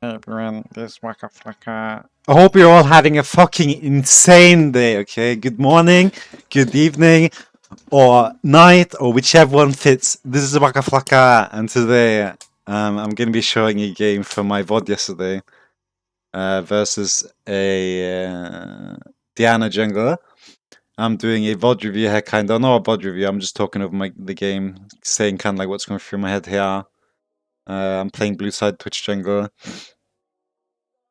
Hey everyone, this is Wackaflcka. I hope you're all having a fucking insane day, okay? Good morning, good evening, or night, or whichever one fits. This is Wackaflcka, and today I'm going to be showing a game from my VOD yesterday versus a Diana jungler. I'm doing a VOD review here, kind of. Not a VOD review, I'm just talking over the game, saying kind of like what's going through my head here. I'm playing blue side Twitch jungler.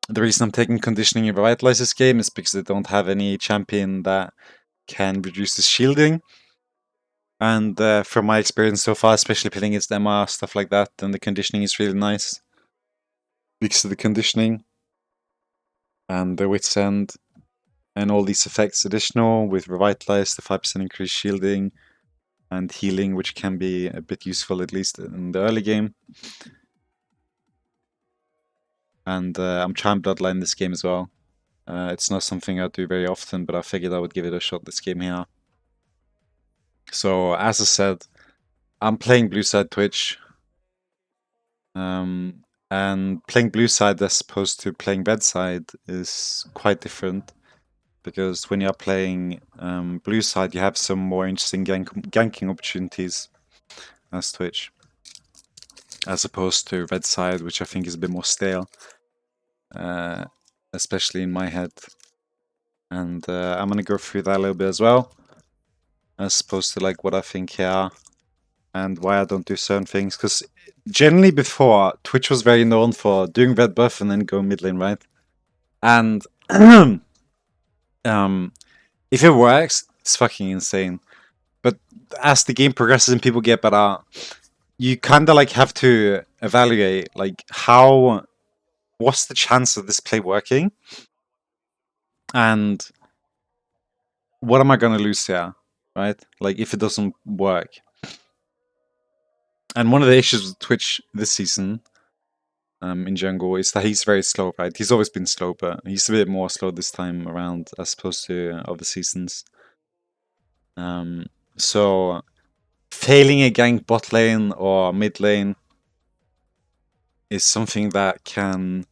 The reason I'm taking conditioning in Revitalize this game is because they don't have any champion that can reduce the shielding. And from my experience so far, especially playing against Emma, stuff like that, then the conditioning is really nice. Because of the conditioning and the Wit's End and all these effects additional with Revitalize, the 5% increased shielding and healing, which can be a bit useful at least in the early game. And I'm trying Bloodline this game as well. It's not something I do very often, but I figured I would give it a shot this game here. So, as I said, I'm playing blue side Twitch. And playing blue side as opposed to playing red side is quite different. Because when you're playing blue side, you have some more interesting ganking opportunities as Twitch. As opposed to red side, which I think is a bit more stale. Especially in my head. And I'm going to go through that a little bit as well. As opposed to like what I think here. And why I don't do certain things. Because generally before, Twitch was very known for doing red buff and then go mid lane, right? And if it works, it's fucking insane. But as the game progresses and people get better, you kind of like have to evaluate like what's the chance of this play working? And what am I going to lose here, right? Like if it doesn't work. And one of the issues with Twitch this season in jungle is that he's very slow, right? He's always been slow, but he's a bit more slow this time around as opposed to other seasons. So failing a gank bot lane or mid lane is something that can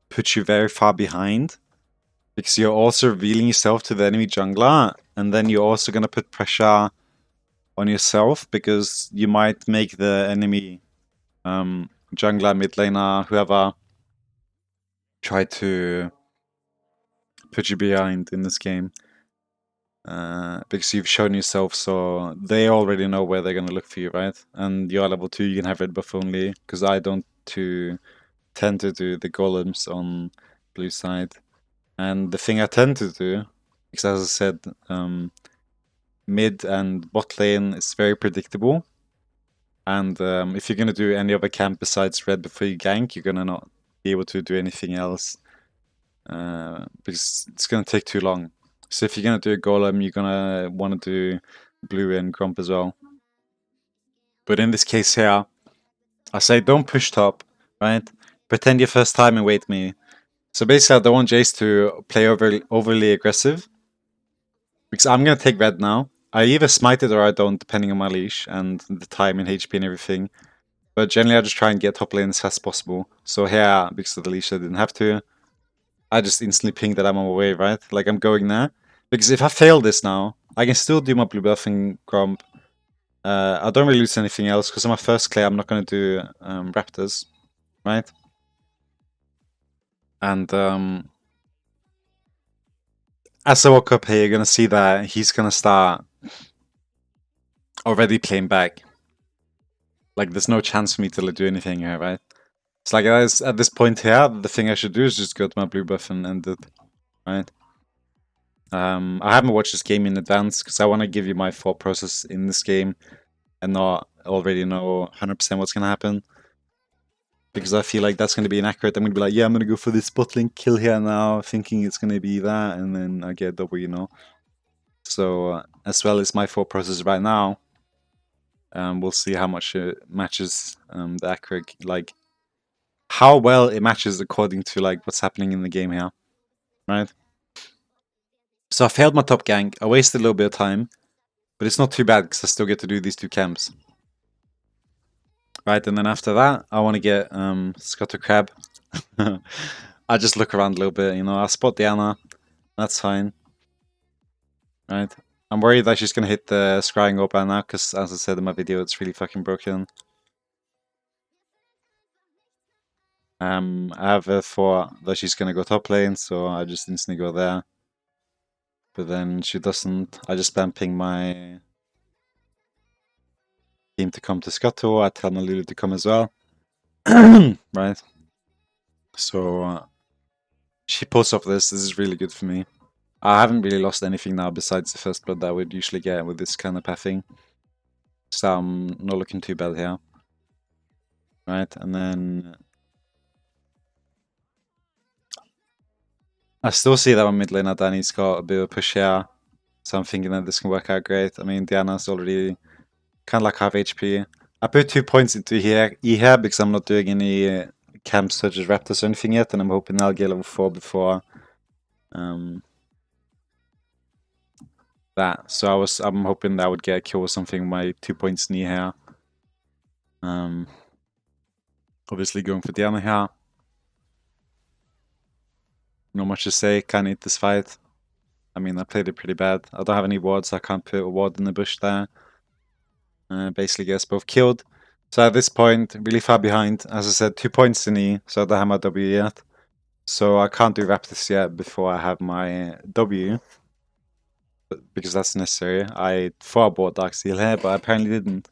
put you very far behind because you're also revealing yourself to the enemy jungler, and then you're also going to put pressure on yourself because you might make the enemy jungler, mid laner, whoever, try to put you behind in this game. Because you've shown yourself, so they already know where they're going to look for you, right? And you're level 2, you can have red buff only, because I don't tend to do the golems on blue side. And the thing I tend to do, because as I said, mid and bot lane is very predictable. And if you're going to do any other camp besides red before you gank, you're going to not be able to do anything else. Because it's going to take too long. So if you're going to do a golem, you're going to want to do blue and grump as well. But in this case here, I say don't push top, right? Pretend your first time and wait me. So basically I don't want Jace to play overly aggressive. Because I'm going to take red now. I either smite it or I don't, depending on my leash and the time and HP and everything. But generally I just try and get top lane as fast as possible. So here, because of the leash I didn't have to. I just instantly ping that I'm on my way, right? Like I'm going there. Because if I fail this now, I can still do my blue buff and grump. I don't really lose anything else, because on my first clear I'm not going to do raptors, right? And as I walk up here, you're going to see that he's going to start already playing back. Like there's no chance for me to do anything here, right? It's like at this point here, the thing I should do is just go to my blue buff and end it, right? I haven't watched this game in advance because I want to give you my thought process in this game and not already know 100% what's going to happen. Because I feel like that's going to be inaccurate. I'm going to be like, yeah, I'm going to go for this bot lane kill here now, thinking it's going to be that, and then I get double, you know. So, as well as my thought process right now, we'll see how much it matches the accurate, like, how well it matches according to, like, what's happening in the game here, right? So I failed my top gank, I wasted a little bit of time, but it's not too bad because I still get to do these two camps. Right, and then after that, I want to get Scuttle Crab I just look around a little bit, you know, I spot Diana. That's fine. Right. I'm worried that she's gonna hit the scrying up by now, because as I said in my video, it's really fucking broken. I have a thought that she's gonna go top lane, so I just instantly go there. But then she doesn't. I just spam ping my team to come to Scuttle. I tell my Lulu to come as well. Right. So she pulls off this. This is really good for me. I haven't really lost anything now besides the first blood that I would usually get with this kind of pathing. So I'm not looking too bad here. Right, and then I still see that my mid laner Danny's got a bit of a push here. So I'm thinking that this can work out great. I mean, Diana's already kind of like half HP. I put 2 points into here because I'm not doing any camps such as Raptors or anything yet, and I'm hoping I'll get level 4 before that. So I'm hoping that I would get a kill or something with my 2 points in here. Obviously going for Diana here. Not much to say, can't eat this fight. I mean, I played it pretty bad. I don't have any wards, so I can't put a ward in the bush there. Basically gets both killed. So at this point, really far behind. As I said, 2 points in E, so I don't have my W yet. So I can't do Raptors yet before I have my W. Because that's necessary. I thought I bought Dark Steel here, but I apparently didn't.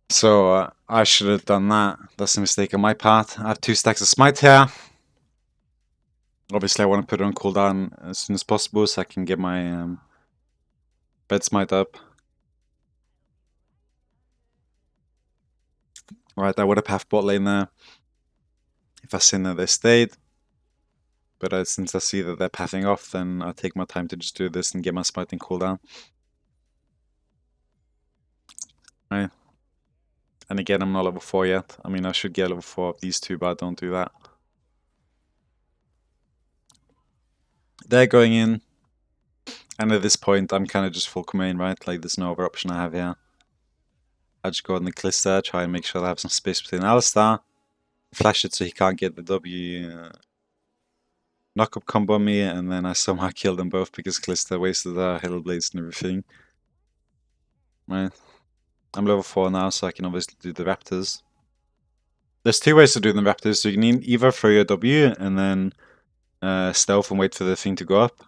So I should have done that. That's a mistake on my part. I have 2 stacks of Smite here. Obviously, I want to put it on cooldown as soon as possible so I can get my bed Smite up. Right, I would have half bot lane there if I seen that they stayed. But since I see that they're pathing off, then I'll take my time to just do this and get my smiting cooldown. Right. And again, I'm not level 4 yet. I mean, I should get level 4 of these two, but I don't do that. They're going in. And at this point, I'm kind of just full command, right? Like, there's no other option I have here. I just go on the Calista, try and make sure I have some space between Alistar. Flash it so he can't get the W knock-up combo on me, and then I somehow kill them both because Calista wasted her Hail Blades and everything. Right. I'm level 4 now, so I can obviously do the Raptors. There's 2 ways to do the Raptors. So you can either throw your W and then stealth and wait for the thing to go up.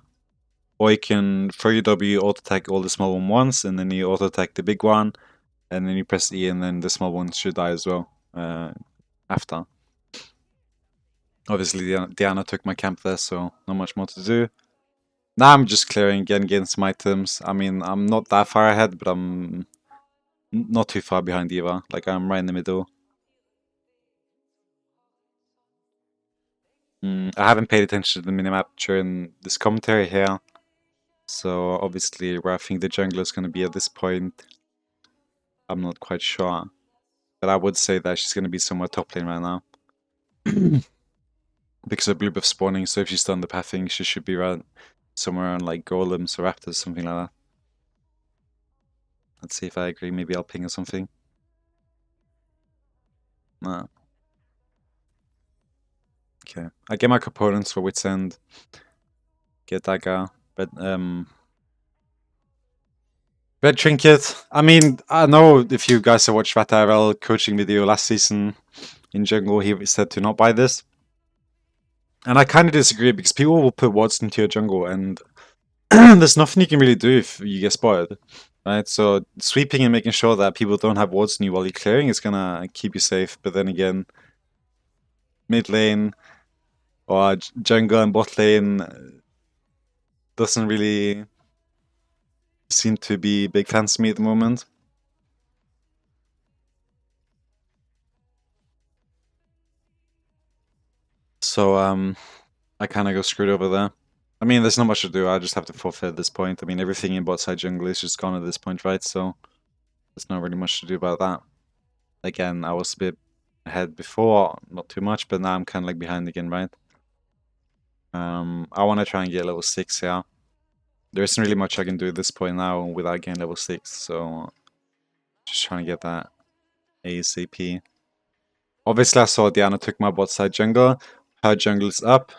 Or you can throw your W, auto-attack all the small one once, and then you auto-attack the big one, and then you press E, and then the small one should die as well after. Obviously, Diana took my camp there, so not much more to do. Now I'm just clearing again, getting some items. I mean, I'm not that far ahead, but I'm not too far behind either. Like, I'm right in the middle. I haven't paid attention to the minimap during this commentary here. So, obviously, where I think the jungler is going to be at this point, I'm not quite sure. But I would say that she's going to be somewhere top lane right now. Because of blue buff spawning, so if she's done the pathing, she should be around somewhere on like golems or raptors, something like that. Let's see if I agree. Maybe I'll ping or something. No. Okay. I get my components for Wit's End. Get dagger. But red trinket. I mean, I know if you guys have watched that IRL coaching video last season in jungle, he said to not buy this. And I kind of disagree because people will put wards into your jungle and there's nothing you can really do if you get spotted. Right, so sweeping and making sure that people don't have wards on you while you're clearing is gonna keep you safe. But then again, mid lane or jungle and bot lane doesn't really seem to be big fans to me at the moment. So I kind of go screwed over there. I mean, there's not much to do. I just have to forfeit at this point. I mean, everything in bot side jungle is just gone at this point, right? So there's not really much to do about that. Again, I was a bit ahead before, not too much, but now I'm kind of like behind again, right? I want to try and get level 6 here. There isn't really much I can do at this point now without getting level 6, so just trying to get that ASAP. Obviously, I saw Diana took my bot side jungle. Her jungle is up.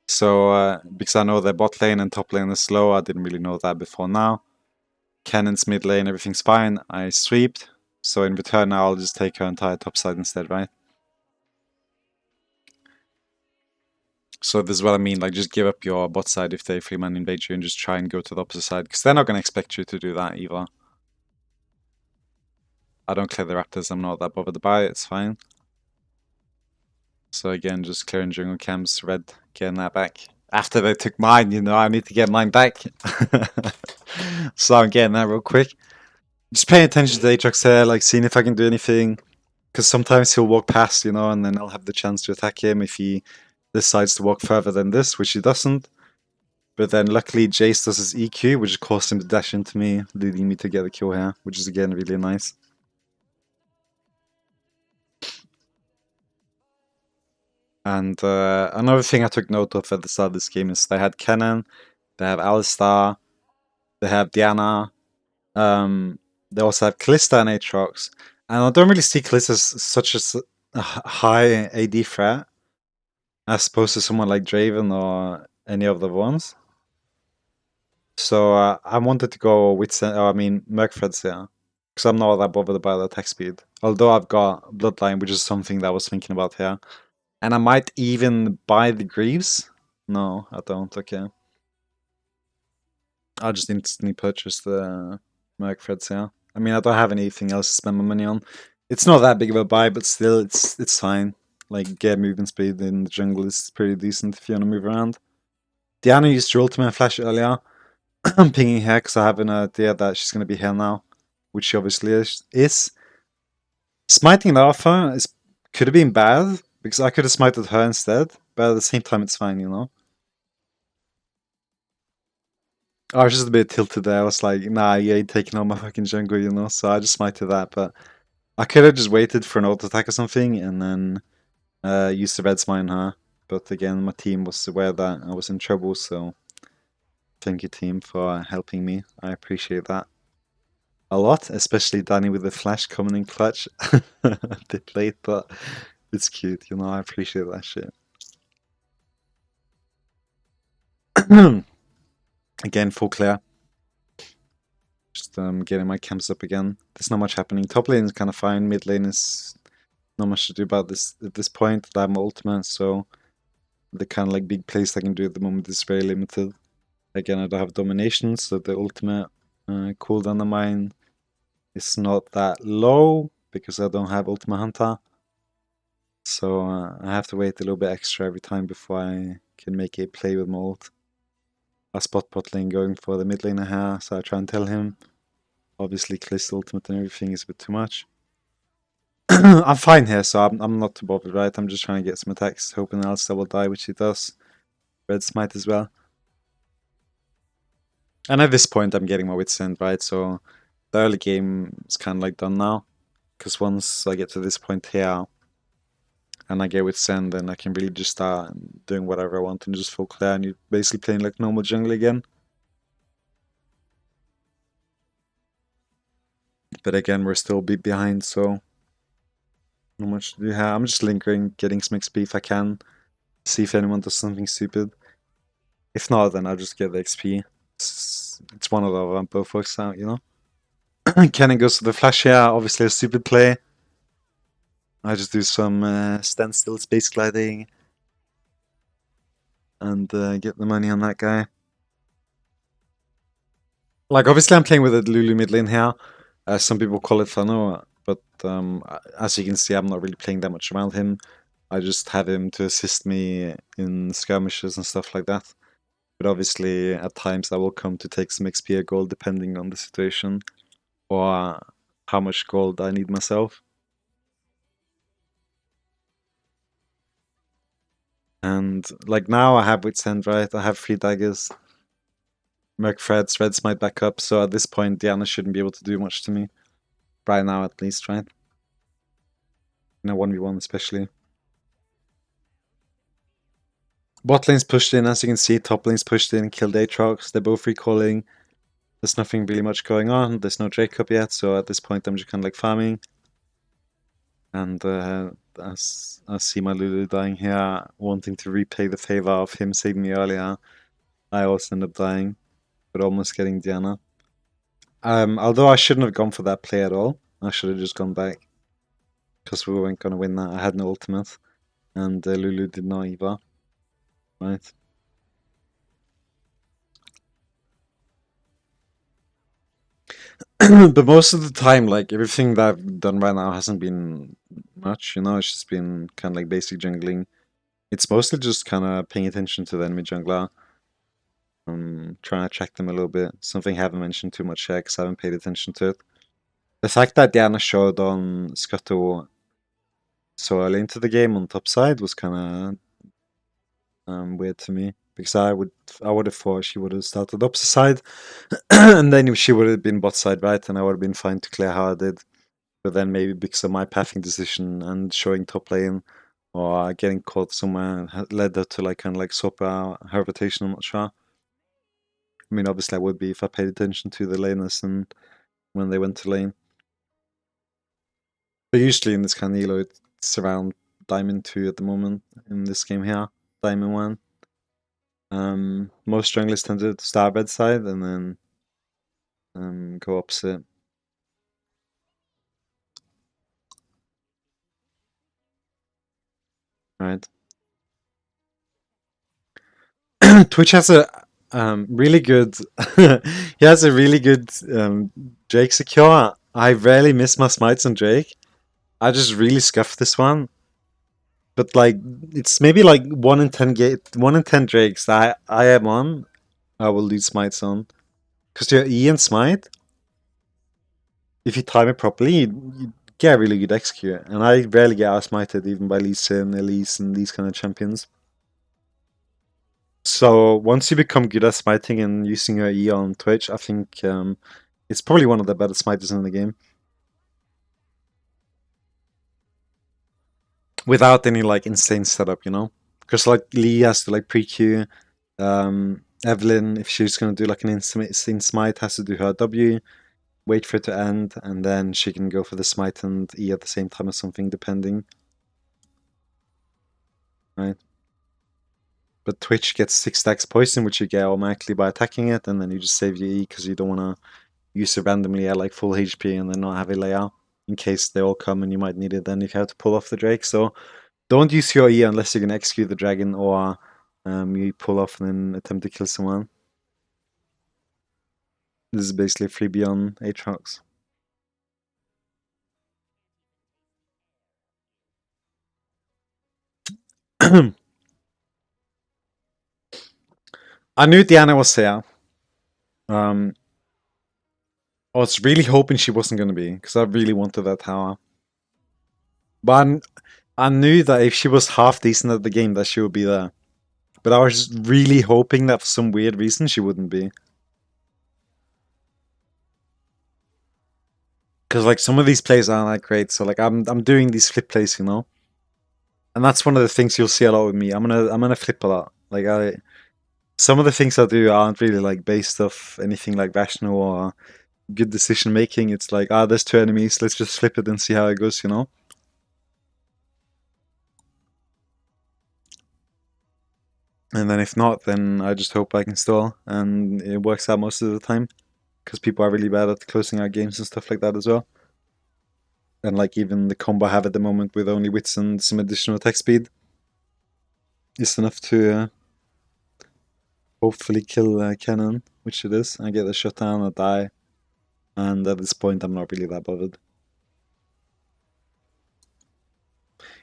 So, because I know their bot lane and top lane is slow, I didn't really know that before now. Cannon's mid lane, everything's fine. I sweeped. So in return, I'll just take her entire top side instead, right? So this is what I mean, like just give up your bot side if they 3-man invade you and just try and go to the opposite side, because they're not going to expect you to do that either. I don't clear the raptors, I'm not that bothered by it, it's fine. So again, just clearing jungle camps, red getting that back. After they took mine, you know, I need to get mine back. So I'm getting that real quick. Just paying attention to Aatrox here, like seeing if I can do anything. Because sometimes he'll walk past, you know, and then I'll have the chance to attack him if he decides to walk further than this, which he doesn't. But then luckily Jace does his EQ, which caused him to dash into me, leading me to get a kill here, which is again really nice. And another thing I took note of at the start of this game is they had Kennen, they have Alistar, they have Diana, they also have Kalista and Aatrox. And I don't really see Kalista as such a high AD threat as opposed to someone like Draven or any of the ones. So I wanted to go with, Mercfred's here. Because I'm not that bothered about the attack speed. Although I've got Bloodline, which is something that I was thinking about here. And I might even buy the Greaves. No, I don't. Okay. I'll just instantly purchase the Mercfred's here. I mean, I don't have anything else to spend my money on. It's not that big of a buy, but still, it's fine. Like, get movement speed in the jungle is pretty decent if you want to move around. Diana used her ultimate flash earlier. I'm pinging her because I have an idea that she's going to be here now, which she obviously is. Smiting the off her could have been bad, because I could have smited her instead, but at the same time it's fine, you know? I was just a bit tilted there. I was like, nah, you ain't taking on my fucking jungle, you know? So I just smited that, but I could have just waited for an auto attack or something and then used the red smite on her. But again, my team was aware that I was in trouble, so thank you, team, for helping me. I appreciate that a lot, especially Danny with the flash coming in clutch. A bit late, but it's cute, you know, I appreciate that shit. Again, full clear. Just getting my camps up again. There's not much happening. Top lane is kind of fine. Mid lane is not much to do about this at this point. I have my ultimate, so the kind of like big plays I can do at the moment is very limited. Again, I don't have domination, so the ultimate cooldown on mine is not that low because I don't have ultimate hunter. So I have to wait a little bit extra every time before I can make a play with my ult. I spot bot lane going for the mid laner here, so I try and tell him. Obviously, Calista ultimate and everything is a bit too much. I'm fine here, so I'm not too bothered, right? I'm just trying to get some attacks, hoping Alistar will die, which he does. Red smite as well. And at this point, I'm getting my wits end, right? So the early game is kind of like done now. Because once I get to this point here, and I get wits end, then I can really just start doing whatever I want and just full clear, and you're basically playing like normal jungle again. But again, we're still a bit behind, so not much to do here. I'm just lingering, getting some XP if I can. See if anyone does something stupid. If not, then I'll just get the XP. It's one of the other, both works out, you know? Cannon goes to the flash here, obviously a stupid play. I just do some standstill space gliding and get the money on that guy. Like, obviously I'm playing with a Lulu mid lane here. Some people call it Fano, but as you can see, I'm not really playing that much around him. I just have him to assist me in skirmishes and stuff like that. But obviously, at times I will come to take some XP or gold depending on the situation or how much gold I need myself. And like now I have Wits End, right? I have 3 daggers. Mercfred's red smite back up, so at this point Diana shouldn't be able to do much to me. Right now at least, right? In a 1v1 especially. Bot lane's pushed in, as you can see, top lane's pushed in, killed Aatrox, they're both recalling. There's nothing really much going on, there's no Jacob yet, so at this point I'm just kind of like farming. And I see my Lulu dying here, wanting to repay the favor of him saving me earlier. I also end up dying, but almost getting Diana. Although I shouldn't have gone for that play at all. I should have just gone back. Because we weren't going to win that. I had no ultimate. And Lulu did not either. Right. But most of the time, like, everything that I've done right now hasn't been much, you know? It's just been kind of like basic jungling. It's mostly just kind of paying attention to the enemy jungler. Trying to track them a little bit. Something I haven't mentioned too much yet because I haven't paid attention to it. The fact that Diana showed on Scuttle so early into the game on top side was kind of weird to me because I would have thought she would have started opposite side and then she would have been bot side right and I would have been fine to clear how I did. But then maybe because of my pathing decision and showing top lane or getting caught somewhere led her to like kind of like swap out her rotation. I'm not sure. I mean, obviously, I would be if I paid attention to the laners and when they went to lane. But usually in this kind of elo, it's around Diamond 2 at the moment in this game here, Diamond 1. Most junglers tend to start red side and then go opposite. Right. Twitch has a really good. He has a really good Drake secure. I rarely miss my smites on Drake. I just really scuffed this one. But like, it's maybe like 1 in 10 Drakes that I am on. I will lose smites on because your E and smite. If you time it properly, you get a really good execute. And I rarely get out smited even by Lee Sin, Elise, and these kind of champions. So once you become good at smiting and using your E on Twitch, I think it's probably one of the better smiters in the game. Without any like insane setup, you know? Because like Lee has to like pre-Q. Evelyn, if she's gonna do like an instant smite, has to do her W, wait for it to end, and then she can go for the smite and E at the same time or something, depending. Right? But Twitch gets 6 stacks poison, which you get automatically by attacking it, and then you just save your E because you don't want to use it randomly at like full HP and then not have a layout in case they all come and you might need it then if you have to pull off the Drake. So don't use your E unless you're going to execute the dragon or you pull off and then attempt to kill someone. This is basically a freebie on Aatrox. I knew Diana was there. I was really hoping she wasn't going to be because I really wanted that tower. But I knew that if she was half decent at the game, that she would be there. But I was really hoping that for some weird reason she wouldn't be. Because like some of these plays aren't that great, so like I'm doing these flip plays, you know. And that's one of the things you'll see a lot with me. I'm gonna flip a lot. Like some of the things I do aren't really like based off anything like rational or good decision making. It's like, there's 2 enemies, let's just flip it and see how it goes, you know? And then if not, then I just hope I can stall, and it works out most of the time. Because people are really bad at closing out games and stuff like that as well. And like even the combo I have at the moment with only wits and some additional attack speed is enough to hopefully kill Cannon, which it is. I get a shot down, I die, and at this point I'm not really that bothered.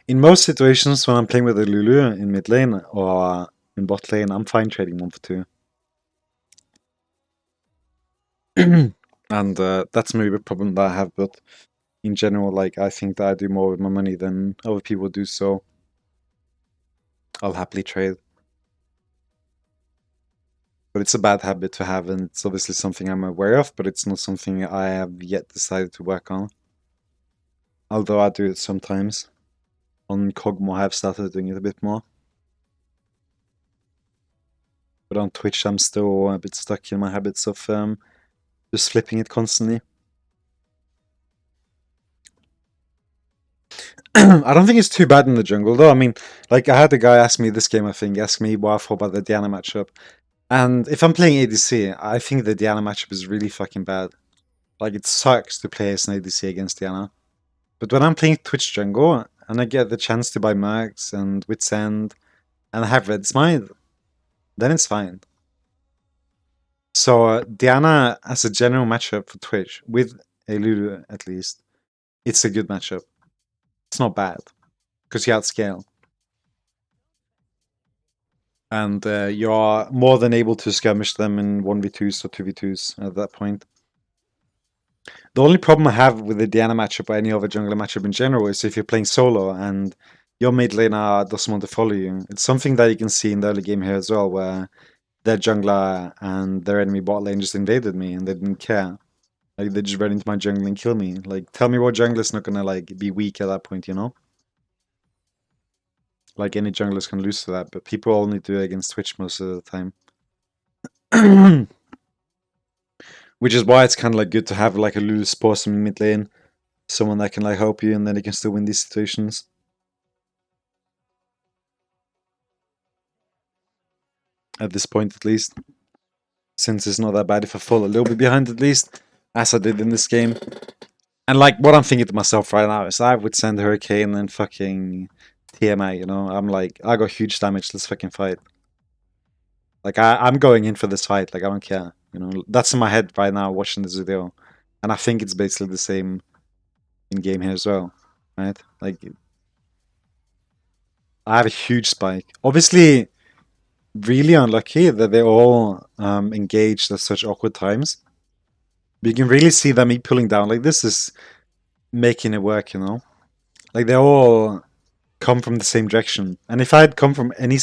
In most situations when I'm playing with a Lulu in mid lane or in bot lane, I'm fine trading 1 for 2. And that's maybe a problem that I have, but in general, like I think that I do more with my money than other people do, so I'll happily trade. But it's a bad habit to have, and it's obviously something I'm aware of, but it's not something I have yet decided to work on. Although I do it sometimes. On Cogmo, I have started doing it a bit more. But on Twitch, I'm still a bit stuck in my habits of just flipping it constantly. I don't think it's too bad in the jungle though. I mean, like I had a guy ask me this game, I think, ask me what I thought about the Diana matchup. And if I'm playing ADC, I think the Diana matchup is really fucking bad. Like it sucks to play as an ADC against Diana. But when I'm playing Twitch jungle and I get the chance to buy Mercs and Wits End and I have Red Smite, then it's fine. So Diana as a general matchup for Twitch, with a Lulu at least, it's a good matchup. It's not bad because you outscale. And you're more than able to skirmish them in 1v2s or 2v2s at that point. The only problem I have with the Diana matchup or any other jungler matchup in general is if you're playing solo and your mid laner doesn't want to follow you. It's something that you can see in the early game here as well, where their jungler and their enemy bot lane just invaded me and they didn't care. Like they just ran into my jungle and kill me. Like tell me what jungler's not gonna like be weak at that point, you know? Like any junglers can lose to that, but people only do it against Twitch most of the time. Which is why it's kind of like good to have like a loose person in mid lane, someone that can like help you, and then you can still win these situations. At this point, at least, since it's not that bad if I fall a little bit behind, at least, as I did in this game. And like what I'm thinking to myself right now is I would send Hurricane and fucking TMI. You know, I'm like I got huge damage. Let's fucking fight. Like I'm going in for this fight. Like I don't care. You know, that's in my head right now watching this video, and I think it's basically the same in game here as well, right? Like I have a huge spike. Obviously, really unlucky that they all engaged at such awkward times. But you can really see them pulling down. Like this is making it work, you know. Like they all come from the same direction. And if I had come from any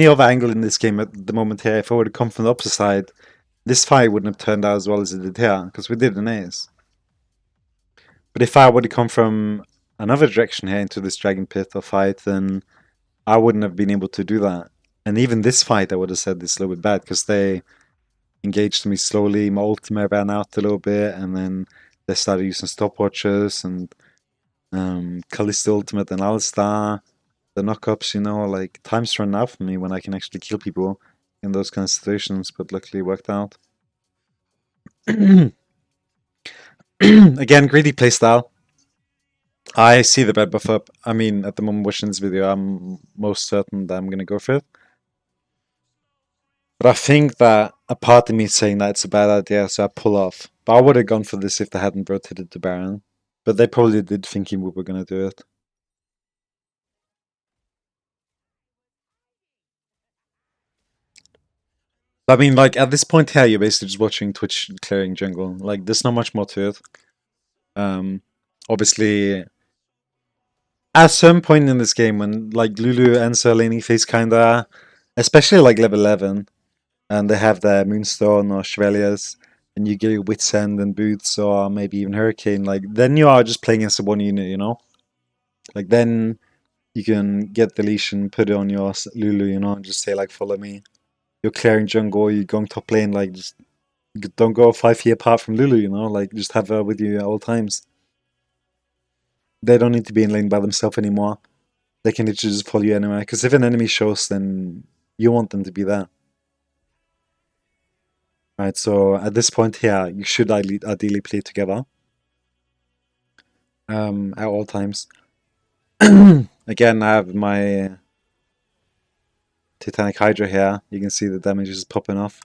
other angle in this game at the moment here, if I would have come from the opposite side, this fight wouldn't have turned out as well as it did here, because we did an ace. But if I would have come from another direction here into this dragon pit or fight, then I wouldn't have been able to do that. And even this fight, I would have said this a little bit bad, because they engaged me slowly. My ultimate ran out a little bit, and then they started using stopwatches and Callisto ultimate and Alistar, the knockups, you know, like time's run out for me when I can actually kill people in those kind of situations, but luckily it worked out. Again, greedy playstyle. I see the bed buff up. I mean, at the moment watching this video, I'm most certain that I'm gonna go for it. But I think that a part of me is saying that it's a bad idea, so I pull off. But I would have gone for this if they hadn't rotated the Baron. But they probably did thinking we were gonna do it. I mean, like, at this point here, you're basically just watching Twitch clearing jungle. Like, there's not much more to it. Obviously, at some point in this game, when, like, Lulu and Serlini face kinda, especially, like, level 11, and they have their Moonstone or Chevaliers, and you get your Wits End and Boots, or maybe even Hurricane, like, then you are just playing as a one unit, you know? Like, then you can get deletion, put it on your Lulu, you know, and just say, like, follow me. You're clearing jungle, you're going top lane, like, just don't go 5 feet apart from Lulu, you know, like just have her with you at all times. They don't need to be in lane by themselves anymore. They can literally just follow you anywhere. Because if an enemy shows, then you want them to be there. Right, so at this point here, you should ideally play together. At all times. Again, I have my Titanic Hydra here. You can see the damage is popping off.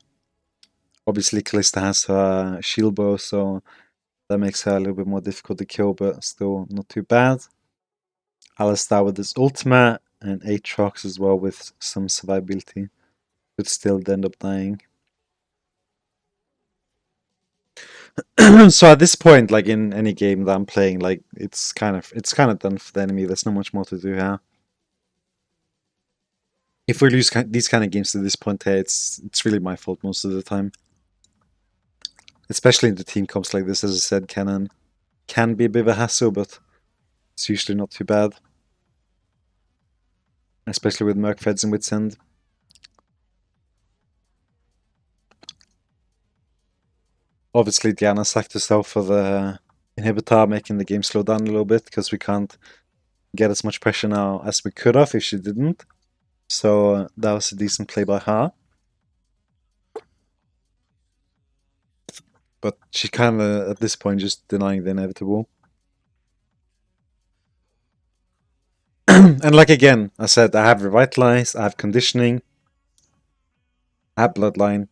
Obviously, Callista has her shield bow, so that makes her a little bit more difficult to kill, but still not too bad. Alistar with his ultimate, and Aatrox as well with some survivability, but still end up dying. So at this point, like in any game that I'm playing, like it's kind of done for the enemy. There's not much more to do here. If we lose these kind of games to this point here, it's really my fault most of the time. Especially in the team comps like this, as I said, can be a bit of a hassle, but it's usually not too bad. Especially with Merc Feds and Wits End. Obviously, Diana sacked herself for the inhibitor, making the game slow down a little bit because we can't get as much pressure now as we could have if she didn't. So that was a decent play by her. But she kind of, at this point, just denying the inevitable. And like again, I said, I have Revitalize, I have Conditioning, I have Bloodline,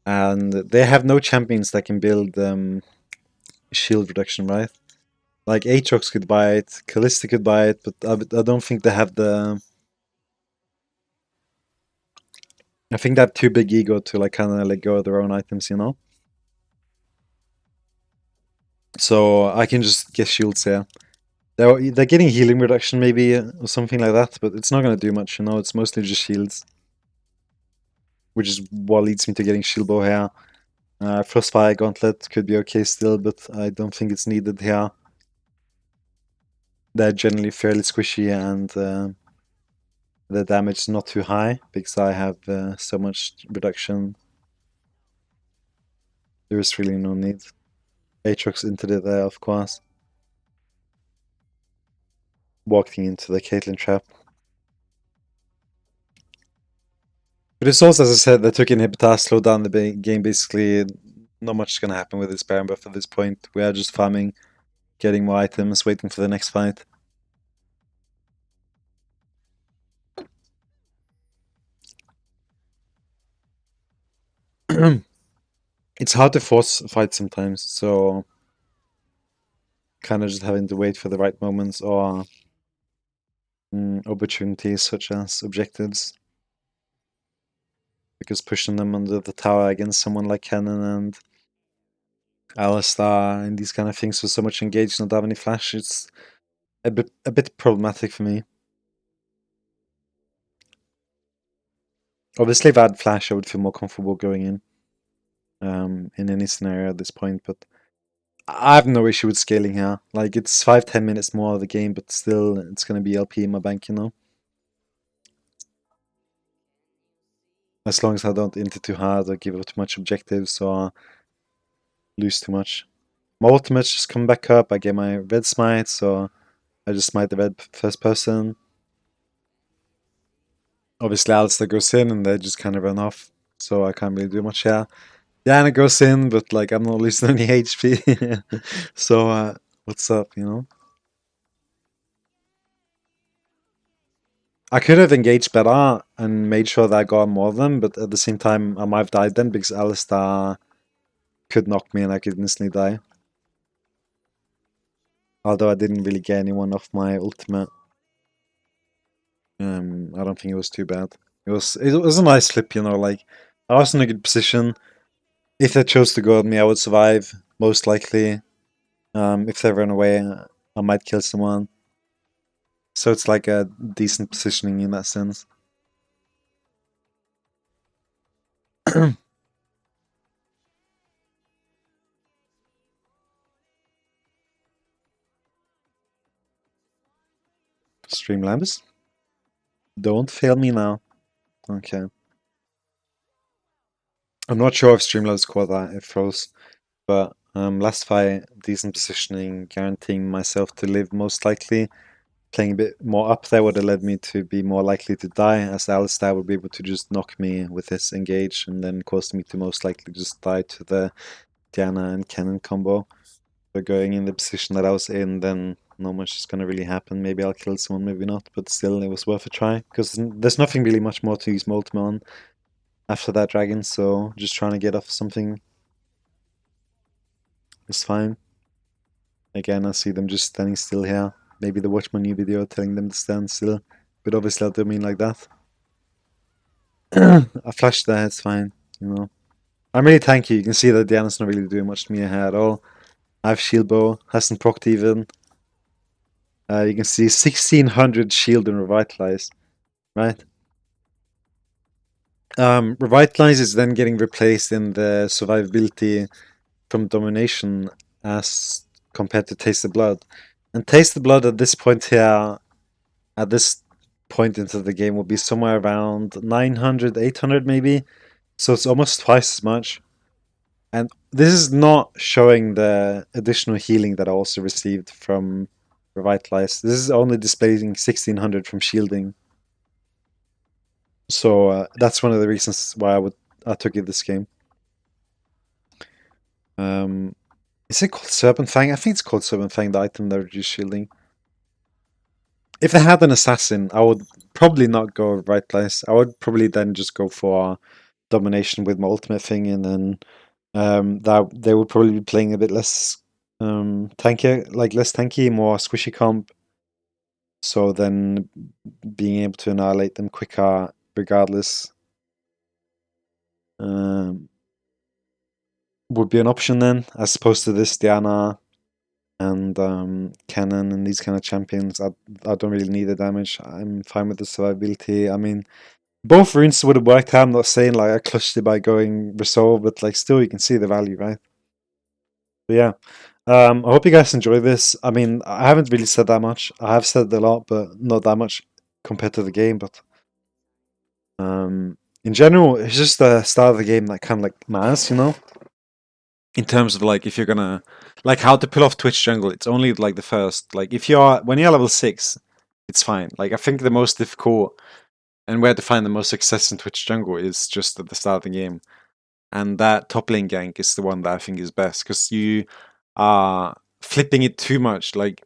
and they have no champions that can build shield reduction, right? Like Aatrox could buy it, Callista could buy it, but I don't think they have the. I think they have too big ego to like kind of let go of their own items, you know. So I can just get shields here. They're getting healing reduction maybe or something like that, but it's not gonna do much, you know. It's mostly just shields, which is what leads me to getting shield bow here. Frostfire Gauntlet could be okay still, but I don't think it's needed here. They're generally fairly squishy and the damage is not too high because I have so much reduction. There is really no need. Aatrox into the there, of course. Walking into the Caitlyn trap. But it's also, as I said, they took inhibitor, slowed down the game basically. Not much is going to happen with this Baron buff at this point. We are just farming, getting more items, waiting for the next fight. It's hard to force fight sometimes, so kind of just having to wait for the right moments or opportunities such as objectives. Because pushing them under the tower against someone like Cannon and Alistar and these kind of things with so much engaged and not have any flash, it's a bit problematic for me. Obviously, if I had flash, I would feel more comfortable going in any scenario at this point, but I have no issue with scaling here. Like, it's 5-10 minutes more of the game, but still, it's going to be LP in my bank, you know? As long as I don't int it too hard or give up too much objectives or lose too much. My ultimates just come back up, I get my red smite, so I just smite the red first person. Obviously, Alistair goes in and they just kind of run off, so I can't really do much here. Diana goes in, but like I'm not losing any HP. So what's up, you know? I could have engaged better and made sure that I got more of them, but at the same time I might have died then because Alistar could knock me and I could instantly die. Although I didn't really get anyone off my ultimate. I don't think it was too bad. It was a nice flip, you know, like I was in a good position. If they chose to go at me, I would survive, most likely. If they run away, I might kill someone. So it's like a decent positioning in that sense. Streamlabs? Don't fail me now. Okay. I'm not sure if Streamlabs caught that, it froze. But last fight, decent positioning, guaranteeing myself to live most likely. Playing a bit more up there would have led me to be more likely to die, as Alistar would be able to just knock me with his engage and then cause me to most likely just die to the Diana and Cannon combo. But going in the position that I was in, then not much is gonna really happen. Maybe I'll kill someone, maybe not, but still it was worth a try. Because there's nothing really much more to use my ultimate on after that dragon, so just trying to get off something is fine. Again, I see them just standing still here. Maybe they watch my new video telling them to stand still, but obviously I don't mean like that. I flashed there, it's fine, you know. I'm really tanky, you can see that Diana's not really doing much to me here at all. I have shield bow, hasn't procced even. You can see 1600 shield and revitalize, right? Revitalize is then getting replaced in the survivability from domination as compared to Taste the Blood. And Taste the Blood at this point here, at this point into the game, will be somewhere around 900, 800 maybe. So it's almost twice as much. And this is not showing the additional healing that I also received from Revitalize. This is only displaying 1600 from shielding. So that's one of the reasons why I took it this game. Is it called Serpent Fang? I think it's called Serpent Fang, the item that reduces shielding. If I had an assassin, I would probably not go Revitalize. I would probably then just go for domination with my ultimate thing, and then that they would probably be playing a bit less tanky, like less tanky, more squishy comp. So then being able to annihilate them quicker regardless would be an option then, as opposed to this Diana and Cannon and these kind of champions. I don't really need the damage. I'm fine with the survivability. I mean, both runes would have worked out. I'm not saying like I clutched it by going Resolve, but like still you can see the value, right? But yeah. I hope you guys enjoy this. I mean, I haven't really said that much. I have said a lot, but not that much compared to the game. But in general, it's just the start of the game that kind of like matters, you know? In terms of like if you're gonna like how to pull off Twitch jungle, it's only like the first. Like if you're when you're level 6, it's fine. Like I think the most difficult and where to find the most success in Twitch jungle is just at the start of the game. And that top lane gank is the one that I think is best because you are flipping it too much. Like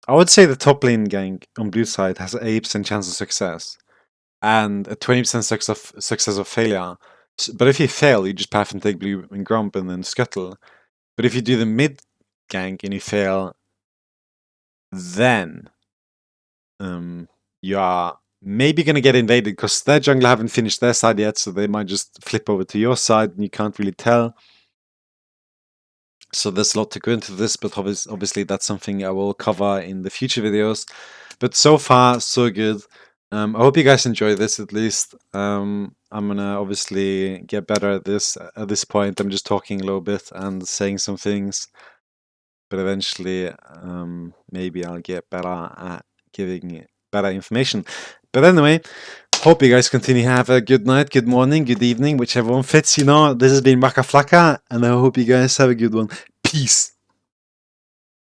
I would say the top lane gank on blue side has an 80% chance of success and a 20% success of failure. But if you fail, you just path and take blue and grump and then scuttle. But if you do the mid gank and you fail, then you are maybe going to get invaded because their jungler haven't finished their side yet, so they might just flip over to your side and you can't really tell. So there's a lot to go into this, but obviously that's something I will cover in the future videos. But so far, so good. I hope you guys enjoy this at least. I'm gonna obviously get better at this. At this point, I'm just talking a little bit and saying some things. But eventually, maybe I'll get better at giving better information. But anyway, hope you guys continue to have a good night, good morning, good evening, whichever one fits. You know, this has been Wackaflcka, and I hope you guys have a good one. Peace.